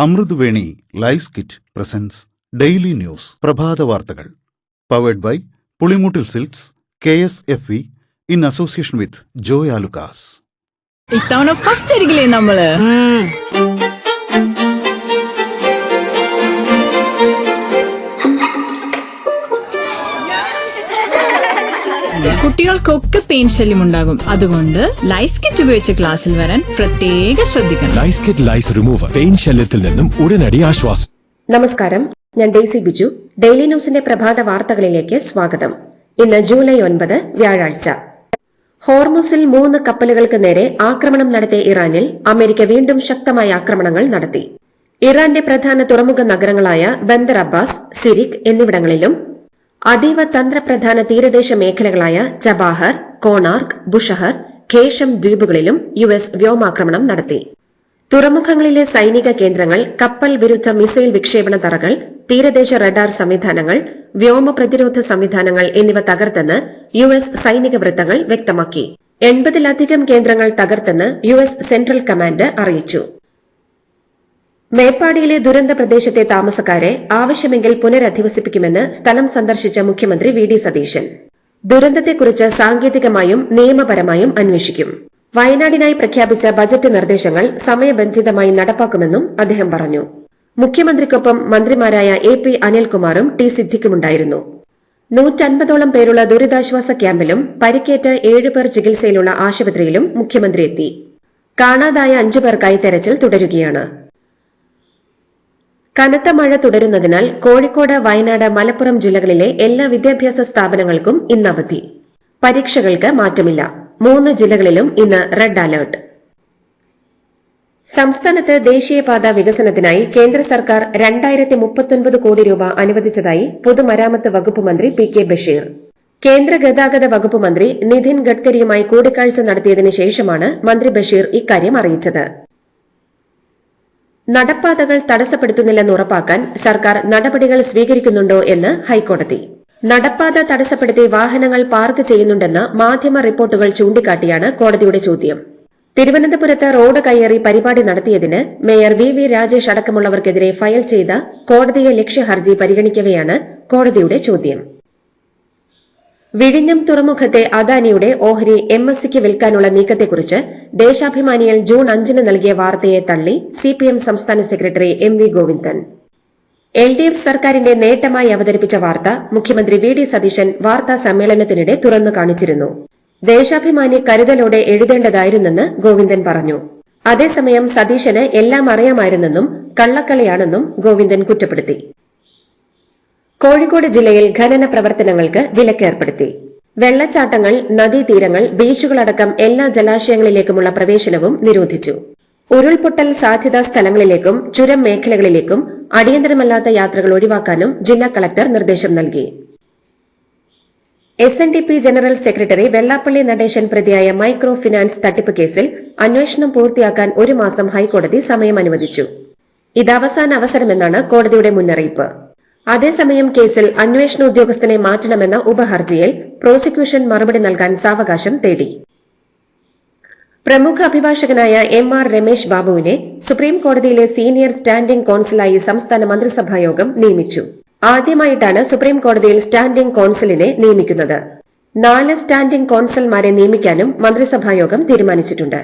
അമൃതവേണി ലൈസ് കിറ്റ് presents daily news പ്രഭാത വാർത്തകൾ powered by Pulimoottil silks KSFE in association with Joy Alukkas. ഇത്തവണ ഫസ്റ്റ് അടിക്കില്ലേ നമ്മള്? കുട്ടികൾക്കൊക്കെ പെയിൻ ശല്യം ഉണ്ടാകും. അതുകൊണ്ട് ലൈസ് കിറ്റ് ഉപയോഗിച്ച് ക്ലാസ്സിൽ വരാൻ പ്രത്യേക ശ്രദ്ധിക്കണം. ലൈസ് കിറ്റ് ലൈസ് റിമൂവർ പെയിൻ ശല്യത്തിൽ നിന്നും ഉടനടി ആശ്വാസം. നമസ്കാരം, ഞാൻ ഡെയ്സി ബിജു. ഡെയിലി ന്യൂസിന്റെ പ്രഭാത വാർത്തകളിലേക്ക് സ്വാഗതം. ഇന്ന് ജൂലൈ 9 വ്യാഴാഴ്ച. ഹോർമുസിൽ 3 കപ്പലുകൾക്ക് നേരെ ആക്രമണം നടത്തിയ ഇറാനിൽ അമേരിക്ക വീണ്ടും ശക്തമായ ആക്രമണങ്ങൾ നടത്തി. ഇറാന്റെ പ്രധാന തുറമുഖ നഗരങ്ങളായ ബന്ദർ അബ്ബാസ്, സിരിക് എന്നിവിടങ്ങളിലും അതീവ തന്ത്രപ്രധാന തീരദേശ മേഖലകളായ ചബാഹർ, കോണാർക്ക്, ബുഷഹർ, ഖേഷം ദ്വീപുകളിലും US വ്യോമാക്രമണം നടത്തി. തുറമുഖങ്ങളിലെ സൈനിക കേന്ദ്രങ്ങൾ, കപ്പൽ വിരുദ്ധ മിസൈൽ വിക്ഷേപണ തറകൾ, തീരദേശ റഡാർ സംവിധാനങ്ങൾ, വ്യോമ പ്രതിരോധ സംവിധാനങ്ങൾ എന്നിവ തകർത്തെന്ന് US സൈനിക വൃത്തങ്ങൾ വ്യക്തമാക്കി. 80-ലധികം കേന്ദ്രങ്ങൾ തകർത്തെന്ന് US സെൻട്രൽ കമാൻഡ് അറിയിച്ചു. മേപ്പാടിയിലെ ദുരന്ത പ്രദേശത്തെ താമസക്കാരെ ആവശ്യമെങ്കിൽ പുനരധിവസിപ്പിക്കുമെന്ന് സ്ഥലം സന്ദർശിച്ച മുഖ്യമന്ത്രി VD സതീശൻ. ദുരന്തത്തെക്കുറിച്ച് സാങ്കേതികമായും നിയമപരമായും അന്വേഷിക്കും. വയനാടിനായി പ്രഖ്യാപിച്ച ബജറ്റ് നിർദ്ദേശങ്ങൾ സമയബന്ധിതമായി നടപ്പാക്കുമെന്നും അദ്ദേഹം പറഞ്ഞു. മുഖ്യമന്ത്രിക്കൊപ്പം മന്ത്രിമാരായ AP അനിൽകുമാറും T സിദ്ദിഖുമുണ്ടായിരുന്നു. 150ഓളം പേരുള്ള ദുരിതാശ്വാസ ക്യാമ്പിലും പരിക്കേറ്റ 7 പേർ ചികിത്സയിലുള്ള ആശുപത്രിയിലും മുഖ്യമന്ത്രി എത്തി. കാണാതായ 5 പേർക്കായി തെരച്ചിൽ തുടരുകയാണ്. കനത്ത മഴ തുടരുന്നതിനാൽ കോഴിക്കോട്, വയനാട്, മലപ്പുറം ജില്ലകളിലെ എല്ലാ വിദ്യാഭ്യാസ സ്ഥാപനങ്ങൾക്കും ഇന്ന് അവധി. പരീക്ഷകൾക്ക് മാറ്റമില്ല. 3 ജില്ലകളിലും ഇന്ന് റെഡ് അലർട്ട്. സംസ്ഥാനത്ത് ദേശീയപാത വികസനത്തിനായി കേന്ദ്ര സർക്കാർ 2039 കോടി രൂപ അനുവദിച്ചതായി പൊതുമരാമത്ത് വകുപ്പ് മന്ത്രി PK ബഷീർ. കേന്ദ്ര ഗതാഗത വകുപ്പ് മന്ത്രി നിതിൻ ഗഡ്കരിയുമായി കൂടിക്കാഴ്ച നടത്തിയതിനു ശേഷമാണ് മന്ത്രി ബഷീർ ഇക്കാര്യം അറിയിച്ചത്. നടപ്പാതകൾ തടസ്സപ്പെടുത്തുന്നില്ലെന്ന് ഉറപ്പാക്കാൻ സർക്കാർ നടപടികൾ സ്വീകരിക്കുന്നുണ്ടോ എന്ന് ഹൈക്കോടതി. നടപ്പാത തടസ്സപ്പെടുത്തി വാഹനങ്ങൾ പാർക്ക് ചെയ്യുന്നുണ്ടെന്ന മാധ്യമ റിപ്പോർട്ടുകൾ ചൂണ്ടിക്കാട്ടിയാണ് കോടതിയുടെ ചോദ്യം. തിരുവനന്തപുരത്ത് റോഡ് കയ്യേറി പരിപാടി നടത്തിയതിന് മേയർ VV രാജേഷ് അടക്കമുള്ളവർക്കെതിരെ ഫയൽ ചെയ്ത കോടതിയെ ലക്ഷ്യ ഹർജി പരിഗണിക്കവെയാണ് കോടതിയുടെ ചോദ്യം. വിഴിഞ്ഞം തുറമുഖത്തെ അദാനിയുടെ ഓഹരി MSCക്ക് വിൽക്കാനുള്ള നീക്കത്തെക്കുറിച്ച് ദേശാഭിമാനിയിൽ ജൂൺ 5 നൽകിയ വാർത്തയെ തള്ളി CPM സംസ്ഥാന സെക്രട്ടറി MV ഗോവിന്ദൻ. LDF സർക്കാരിന്റെ നേട്ടമായി അവതരിപ്പിച്ച വാർത്ത മുഖ്യമന്ത്രി VD സതീശൻ വാർത്താ സമ്മേളനത്തിനിടെ തുറന്നു കാണിച്ചിരുന്നു. ദേശാഭിമാനി കരുതലോടെ എഴുതേണ്ടതായിരുന്നെന്ന് ഗോവിന്ദൻ പറഞ്ഞു. അതേസമയം സതീശന് എല്ലാം അറിയാമായിരുന്നെന്നും കള്ളക്കളിയാണെന്നും ഗോവിന്ദൻ കുറ്റപ്പെടുത്തി. കോഴിക്കോട് ജില്ലയിൽ ഖനന പ്രവർത്തനങ്ങൾക്ക് വിലക്കേർപ്പെടുത്തി. വെള്ളച്ചാട്ടങ്ങൾ, നദീതീരങ്ങൾ, ബീച്ചുകളടക്കം എല്ലാ ജലാശയങ്ങളിലേക്കുമുള്ള പ്രവേശനവും നിരോധിച്ചു. ഉരുൾപൊട്ടൽ സാധ്യതാ സ്ഥലങ്ങളിലേക്കും ചുരം മേഖലകളിലേക്കും അടിയന്തരമല്ലാത്ത യാത്രകൾ ഒഴിവാക്കാനും ജില്ലാ കളക്ടർ നിർദ്ദേശം നൽകി. SNDP general secretary Vellappally Natesan പ്രതിയായ മൈക്രോ ഫിനാൻസ് തട്ടിപ്പ് കേസിൽ അന്വേഷണം പൂർത്തിയാക്കാൻ 1 മാസം ഹൈക്കോടതി സമയം അനുവദിച്ചു. ഇത് അവസാന അവസരമെന്നാണ് കോടതിയുടെ മുന്നറിയിപ്പ്. അതേസമയം കേസിൽ അന്വേഷണ ഉദ്യോഗസ്ഥനെ മാറ്റണമെന്ന ഉപഹർജിയിൽ പ്രോസിക്യൂഷൻ മറുപടി നൽകാൻ സാവകാശം തേടി. പ്രമുഖ അഭിഭാഷകനായ MR രമേശ് ബാബുവിനെ സുപ്രീം കോടതിയിലെ സീനിയർ സ്റ്റാൻഡിംഗ് കോൺസലായി സംസ്ഥാന മന്ത്രിസഭായോഗം നിയമിച്ചു. ആദ്യമായിട്ടാണ് സുപ്രീം കോടതിയിൽ സ്റ്റാൻഡിംഗ് കോൺസലിനെ നിയമിക്കുന്നത്. 4 സ്റ്റാൻഡിംഗ് കോൺസൽമാരെ നിയമിക്കാനും മന്ത്രിസഭായോഗം തീരുമാനിച്ചിട്ടുണ്ട്.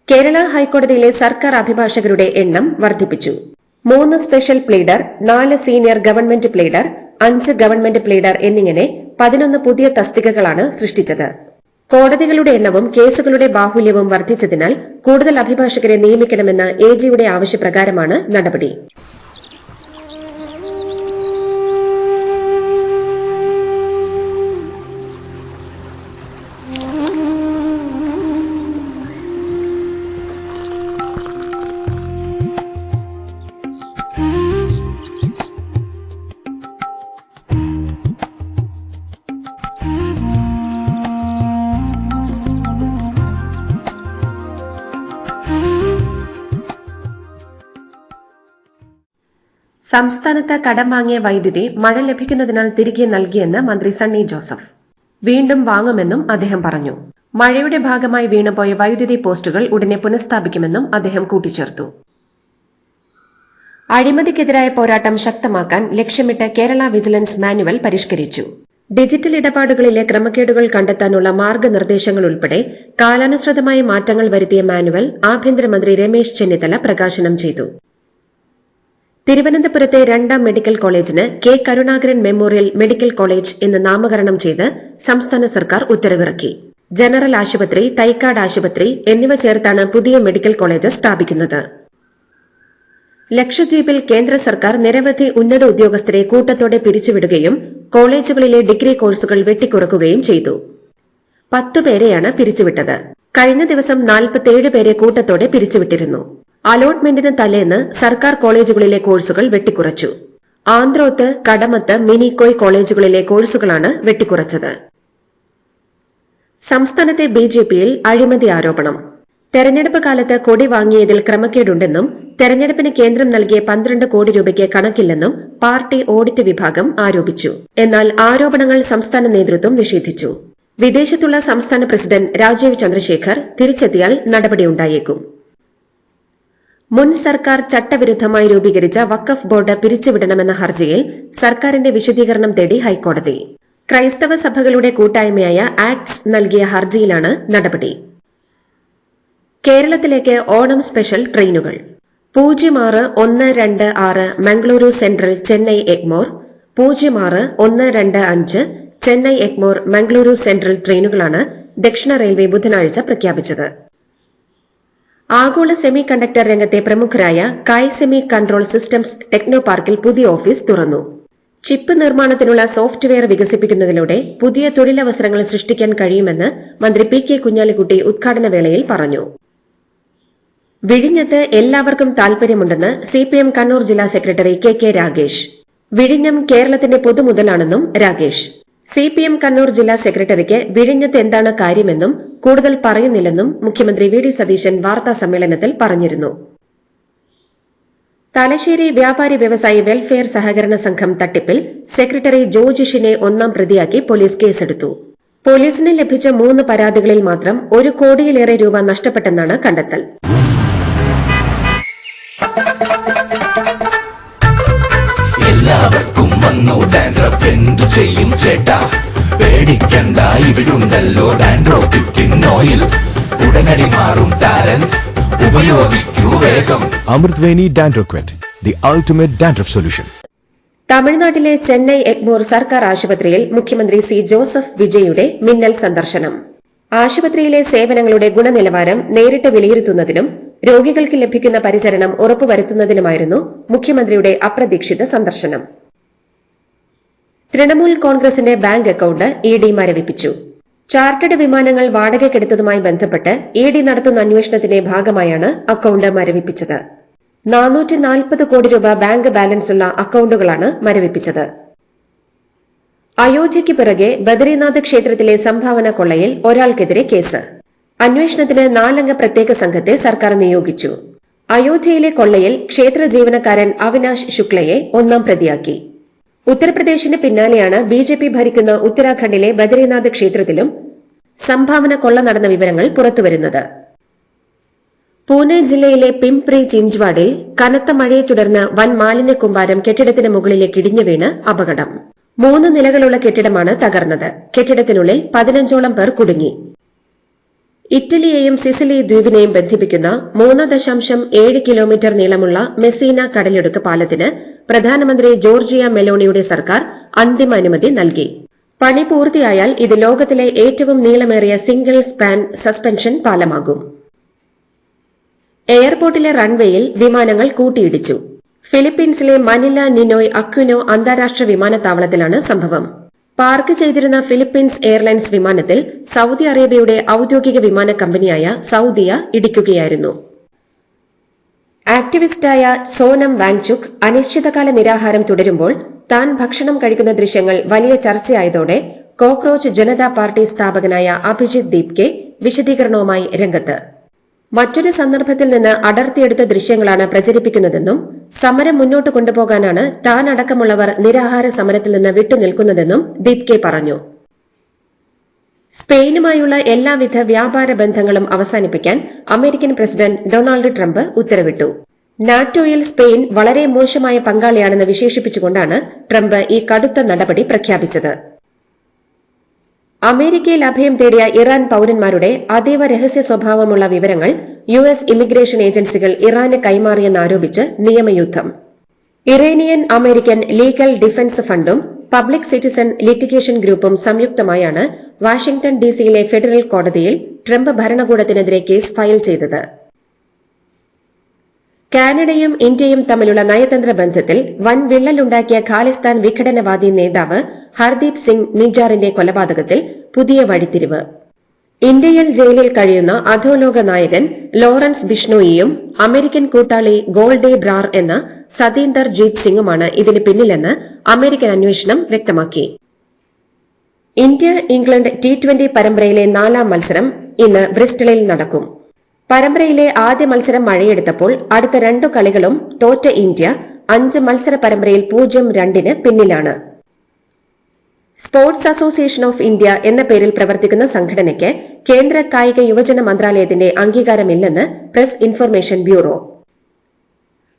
കേരള ഹൈക്കോടതിയിലെ സർക്കാർ അഭിഭാഷകരുടെ എണ്ണം വർദ്ധിപ്പിച്ചു. 3 special pleader, 4 senior government pleader, 5 government pleader എന്നിങ്ങനെ 11 പുതിയ തസ്തികകളാണ് സൃഷ്ടിച്ചത്. കോടതികളുടെ എണ്ണവും കേസുകളുടെ ബാഹുല്യവും വർദ്ധിച്ചതിനാൽ കൂടുതൽ അഭിഭാഷകരെ നിയമിക്കണമെന്ന AGയുടെ ആവശ്യപ്രകാരമാണ് നടപടി. സംസ്ഥാനത്ത് കടം വാങ്ങിയ വൈദ്യുതി മഴ ലഭിക്കുന്നതിനാൽ തിരികെ നൽകിയെന്ന് മന്ത്രി സണ്ണി ജോസഫ്. വീണ്ടും വാങ്ങുമെന്നും അദ്ദേഹം പറഞ്ഞു. മഴയുടെ ഭാഗമായി വീണുപോയ വൈദ്യുതി പോസ്റ്റുകൾ ഉടനെ പുനഃസ്ഥാപിക്കുമെന്നും അദ്ദേഹം കൂട്ടിച്ചേർത്തു. അഴിമതിക്കെതിരായ പോരാട്ടം ശക്തമാക്കാൻ ലക്ഷ്യമിട്ട് കേരള വിജിലൻസ് മാനുവൽ പരിഷ്കരിച്ചു. ഡിജിറ്റൽ ഇടപാടുകളിലെ ക്രമക്കേടുകൾ കണ്ടെത്താനുള്ള മാർഗനിർദ്ദേശങ്ങൾ ഉൾപ്പെടെ കാലാനുസൃതമായ മാറ്റങ്ങൾ വരുത്തിയ മാനുവൽ ആഭ്യന്തരമന്ത്രി രമേശ് ചെന്നിത്തല പ്രകാശനം ചെയ്തു. തിരുവനന്തപുരത്തെ 2ാം മെഡിക്കൽ കോളേജിന് K Karunakaran memorial medical college എന്ന് നാമകരണം ചെയ്ത് സംസ്ഥാന സർക്കാർ ഉത്തരവിറക്കി. ജനറൽ ആശുപത്രി, തൈക്കാട് ആശുപത്രി എന്നിവ ചേർത്താണ് പുതിയ മെഡിക്കൽ കോളേജ് സ്ഥാപിക്കുന്നത്. ലക്ഷദ്വീപിൽ കേന്ദ്ര സർക്കാർ നിരവധി ഉന്നത ഉദ്യോഗസ്ഥരെ കൂട്ടത്തോടെ പിരിച്ചുവിടുകയും കോളേജുകളിലെ ഡിഗ്രി കോഴ്സുകൾ വെട്ടിക്കുറക്കുകയും ചെയ്തു. 10 പേരെയാണ് പിരിച്ചുവിട്ടത്. കഴിഞ്ഞ ദിവസം 47 പേരെ കൂട്ടത്തോടെ പിരിച്ചുവിട്ടിരുന്നു. അലോട്ട്മെന്റിന് തലേന്ന് സർക്കാർ കോളേജുകളിലെ കോഴ്സുകൾ വെട്ടിക്കുറച്ചു. ആന്ത്രോത്ത്, കടമത്ത്, മിനിക്കോയ് കോളേജുകളിലെ കോഴ്സുകളാണ് വെട്ടിക്കുറച്ചത്. സംസ്ഥാനത്തെ ബിജെപിയിൽ അഴിമതി ആരോപണം. തെരഞ്ഞെടുപ്പ് കാലത്ത് കൊടി വാങ്ങിയതിൽ ക്രമക്കേടുണ്ടെന്നും തെരഞ്ഞെടുപ്പിന് കേന്ദ്രം നൽകിയ 12 കോടി രൂപയ്ക്ക് കണക്കില്ലെന്നും പാർട്ടി ഓഡിറ്റ് വിഭാഗം ആരോപിച്ചു. എന്നാൽ ആരോപണങ്ങൾ സംസ്ഥാന നേതൃത്വം നിഷേധിച്ചു. വിദേശത്തുള്ള സംസ്ഥാന പ്രസിഡന്റ് രാജീവ് ചന്ദ്രശേഖർ തിരിച്ചെത്തിയാൽ നടപടിയുണ്ടായേക്കും. മുൻ സർക്കാർ ചട്ടവിരുദ്ധമായി രൂപീകരിച്ച വഖഫ് ബോർഡ് പിരിച്ചുവിടണമെന്ന ഹർജിയിൽ സർക്കാരിന്റെ വിശദീകരണം തേടി ഹൈക്കോടതി. ക്രൈസ്തവ സഭകളുടെ കൂട്ടായ്മയായ ആക്ട്സ് നൽകിയ ഹർജിയിലാണ് നടപടി. കേരളത്തിലേക്ക് ഓണം സ്പെഷ്യൽ ട്രെയിനുകൾ 06-126 മംഗളൂരു സെൻട്രൽ ചെന്നൈ എഗ്മോർ, 06-125 ചെന്നൈ എഗ്മോർ മംഗളൂരു സെൻട്രൽ ട്രെയിനുകളാണ് ദക്ഷിണ റെയിൽവേ ബുധനാഴ്ച പ്രഖ്യാപിച്ചത്. ആഗോള സെമി കണ്ടക്ടർ രംഗത്തെ പ്രമുഖരായ കായ് സെമി കൺട്രോൾ സിസ്റ്റംസ് ടെക്നോ പാർക്കിൽ പുതിയ ഓഫീസ് തുറന്നു. ചിപ്പ് നിർമ്മാണത്തിനുള്ള സോഫ്റ്റ്വെയർ വികസിപ്പിക്കുന്നതിലൂടെ പുതിയ തൊഴിലവസരങ്ങൾ സൃഷ്ടിക്കാൻ കഴിയുമെന്ന് മന്ത്രി പി കെ കുഞ്ഞാലിക്കുട്ടി ഉദ്ഘാടന വേളയിൽ പറഞ്ഞു. വിഴിഞ്ഞത്ത് എല്ലാവർക്കും താൽപര്യമുണ്ടെന്ന് സിപിഎം കണ്ണൂർ ജില്ലാ സെക്രട്ടറി കെ രാഗേഷ്. വിഴിഞ്ഞം കേരളത്തിന്റെ പൊതുമുതലാണെന്നും രാഗേഷ്. സിപിഎം കണ്ണൂർ ജില്ലാ സെക്രട്ടറിക്ക് വിഴിഞ്ഞത്ത് എന്താണ് കാര്യമെന്നും കൂടുതൽ പറയുന്നില്ലെന്നും മുഖ്യമന്ത്രി വി ഡി സതീശൻ വാർത്താ സമ്മേളനത്തിൽ പറഞ്ഞിരുന്നു. തലശ്ശേരി വ്യാപാരി വ്യവസായി വെൽഫെയർ സഹകരണ സംഘം തട്ടിപ്പിൽ സെക്രട്ടറി ജോജിഷിനെ 1ാം പ്രതിയാക്കി പോലീസ് കേസെടുത്തു. പോലീസിന് ലഭിച്ച 3 പരാതികളിൽ മാത്രം 1 കോടിയിലേറെ രൂപ നഷ്ടപ്പെട്ടെന്നാണ് കണ്ടെത്തൽ. എല്ലാവർക്കും വന്നു ഡാൻഡ്രഫ്, എന്തു ചെയ്യും ചേട്ടാ? പേടിക്കണ്ട, ഇവിടുണ്ടല്ലോ ഡാൻഡ്രോക്കിൻ ഓയിൽ. ഉടനടി മാറും ടാരൻ, ഉപയോഗിക്കൂ വേഗം. അമൃത്വേനി ഡാൻഡ്രോക്വെറ്റ്, ദി അൾട്ടിമേറ്റ് ഡാൻഡ്രഫ് സൊല്യൂഷൻ. തമിഴ്നാട്ടിലെ ചെന്നൈ എഗ്മോർ സർക്കാർ ആശുപത്രിയിൽ മുഖ്യമന്ത്രി സി ജോസഫ് വിജയുടെ മിന്നൽ സന്ദർശനം. ആശുപത്രിയിലെ സേവനങ്ങളുടെ ഗുണനിലവാരം നേരിട്ട് വിലയിരുത്തുന്നതിനും രോഗികൾക്ക് ലഭിക്കുന്ന പരിചരണം ഉറപ്പുവരുത്തുന്നതിനുമായിരുന്നു മുഖ്യമന്ത്രിയുടെ അപ്രതീക്ഷിത സന്ദർശനം. തൃണമൂൽ കോൺഗ്രസിന്റെ ബാങ്ക് അക്കൌണ്ട് ഇഡി മരവിപ്പിച്ചു. ചാർട്ടേഡ് വിമാനങ്ങൾ വാടകയ്ക്കെടുത്തതുമായി ബന്ധപ്പെട്ട് ഇഡി നടത്തുന്ന അന്വേഷണത്തിന്റെ ഭാഗമായാണ് അക്കൌണ്ട് മരവിപ്പിച്ചത്. 440 കോടി രൂപ ബാങ്ക് ബാലൻസുള്ള അക്കൌണ്ടുകളാണ് മരവിപ്പിച്ചത്. അയോധ്യയ്ക്ക് പിറകെ ബദരീനാഥ് ക്ഷേത്രത്തിലെ സംഭാവന കൊള്ളയിൽ ഒരാൾക്കെതിരെ കേസ്. അന്വേഷണത്തിന് 4-അംഗ പ്രത്യേക സംഘത്തെ സർക്കാർ നിയോഗിച്ചു. അയോധ്യയിലെ കൊള്ളയിൽ ക്ഷേത്ര ജീവനക്കാരൻ അവിനാശ് ശുക്ലയെ 1ാം പ്രതിയാക്കി. ഉത്തർപ്രദേശിന് പിന്നാലെയാണ് ബിജെപി ഭരിക്കുന്ന ഉത്തരാഖണ്ഡിലെ ബദരീനാഥ് ക്ഷേത്രത്തിലും സംഭാവന കൊള്ള നടന്ന വിവരങ്ങൾ പുറത്തുവരുന്നത്. പൂനെ ജില്ലയിലെ പിംപ്രി ചിഞ്ച്വാഡിൽ കനത്ത മഴയെ തുടർന്ന് വൻ മാലിന്യ കൂമ്പാരം കെട്ടിടത്തിന് മുകളിലേക്ക് ഇടിഞ്ഞു വീണ് അപകടം. 3 നിലകളുള്ള കെട്ടിടമാണ് തകർന്നത്. കെട്ടിടത്തിനുള്ളിൽ 15ഓളം പേർ കുടുങ്ങി. ഇറ്റലിയെയും സിസിലി ദ്വീപിനെയും ബന്ധിപ്പിക്കുന്ന 3.7 കിലോമീറ്റർ നീളമുള്ള മെസീന കടലിടുക്ക് പാലത്തിന് പ്രധാനമന്ത്രി ജോർജിയ മെലോണിയുടെ സർക്കാർ അന്തിമ അനുമതി നൽകി. പണി പൂർത്തിയായാൽ ഇത് ലോകത്തിലെ ഏറ്റവും നീളമേറിയ സിംഗിൾ സ്പാൻ സസ്പെൻഷൻ പാലമാകും. എയർപോർട്ടിലെ റൺവേയിൽ വിമാനങ്ങൾ കൂട്ടിയിടിച്ചു. ഫിലിപ്പീൻസിലെ മനില നിനോയ് അക്വിനോ അന്താരാഷ്ട്ര വിമാനത്താവളത്തിലാണ് സംഭവം. പാർക്ക് ചെയ്തിരുന്ന ഫിലിപ്പീൻസ് എയർലൈൻസ് വിമാനത്തിൽ സൌദി അറേബ്യയുടെ ഔദ്യോഗിക വിമാന കമ്പനിയായ സൌദിയ ഇടിക്കുകയായിരുന്നു. ആക്ടിവിസ്റ്റായ സോനം വാങ്ചുക് അനിശ്ചിതകാല നിരാഹാരം തുടരുമ്പോൾ താൻ ഭക്ഷണം കഴിക്കുന്ന ദൃശ്യങ്ങൾ വലിയ ചർച്ചയായതോടെ കോക്രോച്ച് ജനതാ പാർട്ടി സ്ഥാപകനായ അഭിജിത് ദീപ്കെ വിശദീകരണവുമായി രംഗത്ത്. മറ്റൊരു സന്ദർഭത്തിൽ നിന്ന് അടർത്തിയെടുത്ത ദൃശ്യങ്ങളാണ് പ്രചരിപ്പിക്കുന്നതെന്നും സമരം മുന്നോട്ട് കൊണ്ടുപോകാനാണ് താൻ അടക്കമുള്ളവർ നിരാഹാര സമരത്തിൽ നിന്ന് വിട്ടുനിൽക്കുന്നതെന്നും ദീപ്കെ പറഞ്ഞു. സ്പെയിനുമായുള്ള എല്ലാവിധ വ്യാപാര ബന്ധങ്ങളും അവസാനിപ്പിക്കാൻ അമേരിക്കൻ പ്രസിഡന്റ് ഡൊണാൾഡ് ട്രംപ് ഉത്തരവിട്ടു. നാറ്റോയിൽ സ്പെയിൻ വളരെ മോശമായ പങ്കാളിയാണെന്ന് വിശേഷിപ്പിച്ചുകൊണ്ടാണ് ട്രംപ് ഈ കടുത്ത നടപടി പ്രഖ്യാപിച്ചത്. അമേരിക്കയിൽ അഭയം തേടിയ ഇറാൻ പൌരന്മാരുടെ അതീവ രഹസ്യ സ്വഭാവമുള്ള വിവരങ്ങൾ യുഎസ് ഇമിഗ്രേഷൻ ഏജൻസികൾ ഇറാന് കൈമാറിയെന്നാരോപിച്ച് നിയമയുദ്ധം. ഇറാനിയൻ അമേരിക്കൻ ലീഗൽ ഡിഫൻസ് ഫണ്ടും പബ്ലിക് സിറ്റിസൺ ലിറ്റിഗേഷൻ ഗ്രൂപ്പും സംയുക്തമായാണ് വാഷിംഗ്ടൺ ഡിസിയിലെ ഫെഡറൽ കോടതിയിൽ ട്രംപ് ഭരണകൂടത്തിനെതിരെ കേസ് ഫയൽ ചെയ്തത്. കാനഡയും ഇന്ത്യയും തമ്മിലുള്ള നയതന്ത്ര ബന്ധത്തിൽ വൻ വിള്ളലുണ്ടാക്കിയ ഖാലിസ്ഥാൻ വിഘടനവാദി നേതാവ് ഹർദീപ് സിംഗ് നിജാറിന്റെ കൊലപാതകത്തിൽ പുതിയ വഴിത്തിരിവ്. ഇന്ത്യയിൽ ജയിലിൽ കഴിയുന്ന അധോലോക നായകൻ ലോറൻസ് ബിഷ്ണോയിയും അമേരിക്കൻ കൂട്ടാളി ഗോൾഡേ ബ്രാർ എന്ന സതീന്ദർ ജീത് സിംഗുമാണ് ഇതിന് പിന്നിലെന്ന് അമേരിക്കൻ അന്വേഷണം വ്യക്തമാക്കി. ഇന്ത്യ ഇംഗ്ലണ്ട് T20 പരമ്പരയിലെ 4ാം മത്സരം ഇന്ന് ബ്രിസ്റ്റളിൽ നടക്കും. പരമ്പരയിലെ ആദ്യ മത്സരം മഴയെടുത്തപ്പോൾ അടുത്ത 2 കളികളും തോറ്റ ഇന്ത്യ 5 മത്സര പരമ്പരയിൽ 0-2 പിന്നിലാണ്. സ്പോർട്സ് അസോസിയേഷൻ ഓഫ് ഇന്ത്യ എന്ന പേരിൽ പ്രവർത്തിക്കുന്ന സംഘടനയ്ക്ക് കേന്ദ്ര കായിക യുവജന മന്ത്രാലയത്തിന്റെ അംഗീകാരമില്ലെന്ന് പ്രസ് ഇൻഫർമേഷൻ ബ്യൂറോ.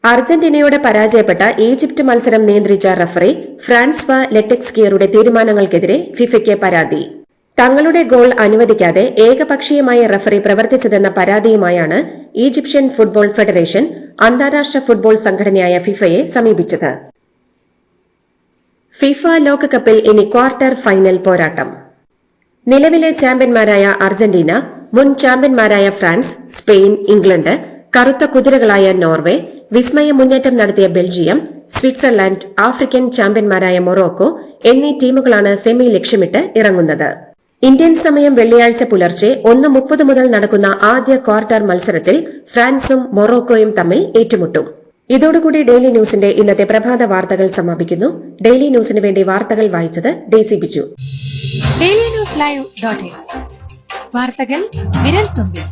അർജന്റീനയോട് പരാജയപ്പെട്ട ഈജിപ്ത് മത്സരം നിയന്ത്രിച്ച റഫറി ഫ്രാൻസ്വ ലെറ്റക്സ്കിയറുടെ തീരുമാനങ്ങൾക്കെതിരെ ഫിഫയ്ക്ക് പരാതി. തങ്ങളുടെ ഗോൾ അനുവദിക്കാതെ ഏകപക്ഷീയമായ റഫറി പ്രവർത്തിച്ചതെന്ന പരാതിയുമായാണ് ഈജിപ്ഷ്യൻ ഫുട്ബോൾ ഫെഡറേഷൻ അന്താരാഷ്ട്ര ഫുട്ബോൾ സംഘടനയായ ഫിഫയെ സമീപിച്ചത്. ഫിഫ ലോകകപ്പിൽ ഇനി ക്വാർട്ടർ ഫൈനൽ പോരാട്ടം. നിലവിലെ ചാമ്പ്യന്മാരായ അർജന്റീന, മുൻ ചാമ്പ്യന്മാരായ ഫ്രാൻസ്, സ്പെയിൻ, ഇംഗ്ലണ്ട്, കറുത്ത കുതിരകളായ നോർവേ, വിസ്മയ മുന്നേറ്റം നടത്തിയ ബെൽജിയം, സ്വിറ്റ്സർലാൻഡ്, ആഫ്രിക്കൻ ചാമ്പ്യന്മാരായ മൊറോക്കോ എന്നീ ടീമുകളാണ് സെമി ലക്ഷ്യമിട്ട് ഇറങ്ങുന്നത്. ഇന്ത്യൻ സമയം വെള്ളിയാഴ്ച പുലർച്ചെ 1:30 മുതൽ നടക്കുന്ന ആദ്യ ക്വാർട്ടർ മത്സരത്തിൽ ഫ്രാൻസും മൊറോക്കോയും തമ്മിൽ ഏറ്റുമുട്ടും. ഇതോടുകൂടി ഡെയിലി ന്യൂസിന്റെ ഇന്നത്തെ പ്രഭാത വാർത്തകൾ സമാപിക്കുന്നു. ഡെയിലി ന്യൂസിന് വേണ്ടി വാർത്തകൾ വായിച്ചത് ഡെയ്സി ബിജു. ഡെയിലി ന്യൂസ് ലൈവ്.in വാർത്തകൾ വിരൽ തുമ്പിൽ.